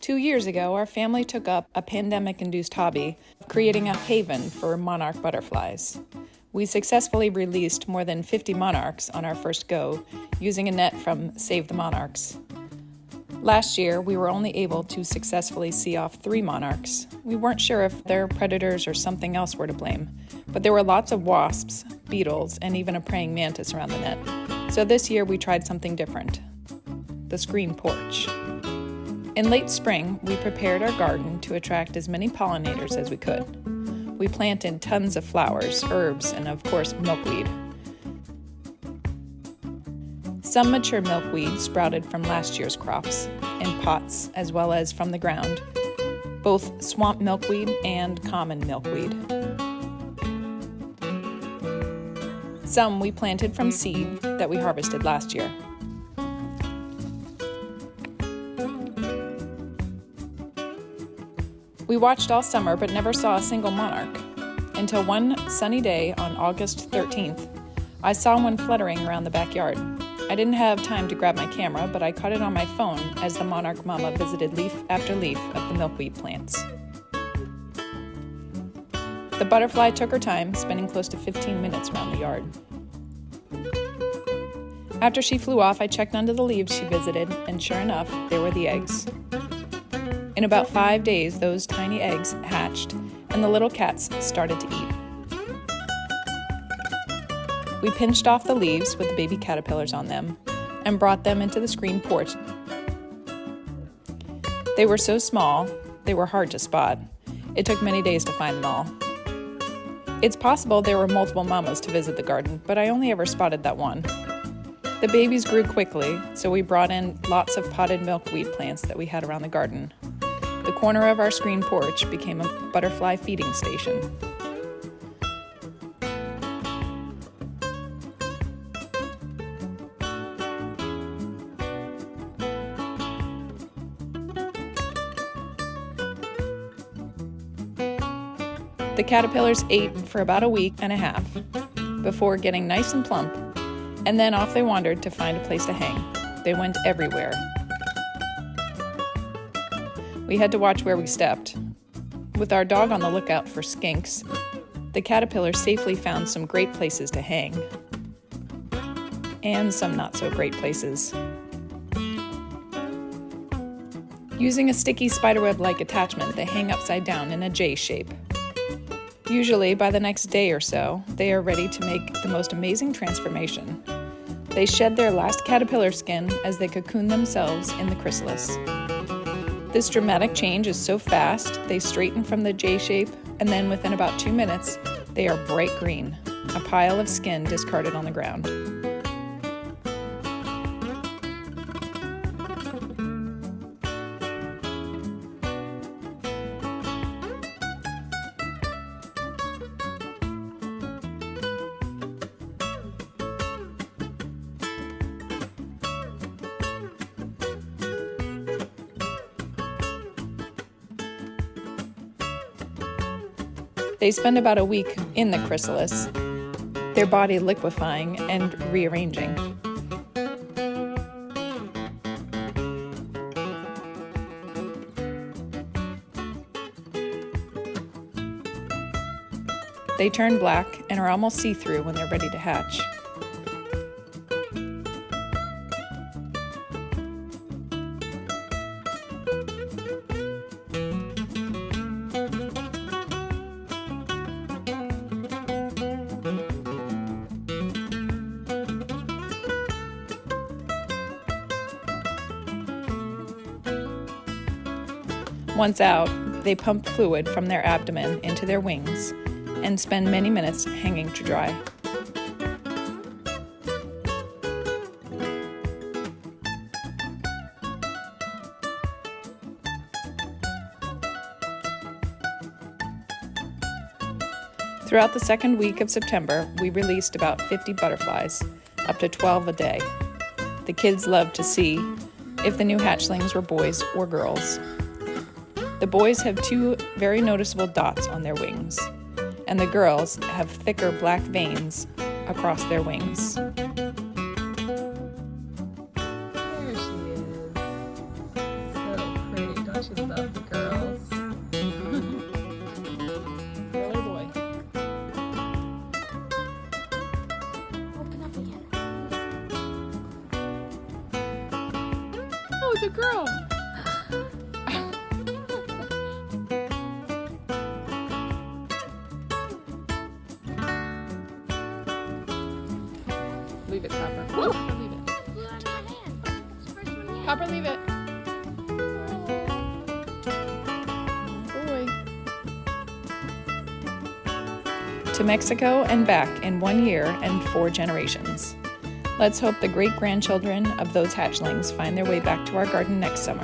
2 years ago, our family took up a pandemic-induced hobby of creating a haven for monarch butterflies. We successfully released more than 50 monarchs on our first go using a net from Save the Monarchs. Last year, we were only able to successfully see off 3 monarchs. We weren't sure if their predators or something else were to blame, but there were lots of wasps, beetles, and even a praying mantis around the net. So this year we tried something different: the screen porch. In late spring, we prepared our garden to attract as many pollinators as we could. We planted tons of flowers, herbs, and of course milkweed. Some mature milkweed sprouted from last year's crops, in pots as well as from the ground, both swamp milkweed and common milkweed. Some we planted from seed that we harvested last year. We watched all summer but never saw a single monarch, until one sunny day on August 13th, I saw one fluttering around the backyard. I didn't have time to grab my camera, but I caught it on my phone as the monarch mama visited leaf after leaf of the milkweed plants. The butterfly took her time, spending close to 15 minutes around the yard. After she flew off, I checked under the leaves she visited, and sure enough, there were the eggs. In about 5 days, those tiny eggs hatched, and the little cats started to eat. We pinched off the leaves with the baby caterpillars on them and brought them into the screen porch. They were so small, they were hard to spot. It took many days to find them all. It's possible there were multiple mamas to visit the garden, but I only ever spotted that one. The babies grew quickly, so we brought in lots of potted milkweed plants that we had around the garden. The corner of our screen porch became a butterfly feeding station. The caterpillars ate for about a week and a half before getting nice and plump, and then off they wandered to find a place to hang. They went everywhere. We had to watch where we stepped. With our dog on the lookout for skinks, the caterpillars safely found some great places to hang, and some not so great places. Using a sticky spiderweb-like attachment, they hang upside down in a J shape. Usually, by the next day or so, they are ready to make the most amazing transformation. They shed their last caterpillar skin as they cocoon themselves in the chrysalis. This dramatic change is so fast, they straighten from the J shape, and then within about 2 minutes, they are bright green, a pile of skin discarded on the ground. They spend about a week in the chrysalis, their body liquefying and rearranging. They turn black and are almost see-through when they're ready to hatch. Once out, they pump fluid from their abdomen into their wings and spend many minutes hanging to dry. Throughout the second week of September, we released about 50 butterflies, up to 12 a day. The kids loved to see if the new hatchlings were boys or girls. The boys have 2 very noticeable dots on their wings, and the girls have thicker black veins across their wings. There she is. So pretty. Don't She's the girls. Girl or boy? Open up again. Oh, it's a girl. Leave it, Copper. Copper, leave it. Flew out of my hand. It's the first one yet. Copper, leave it. Boy. To Mexico and back in 1 year and 4 generations. Let's hope the great-grandchildren of those hatchlings find their way back to our garden next summer.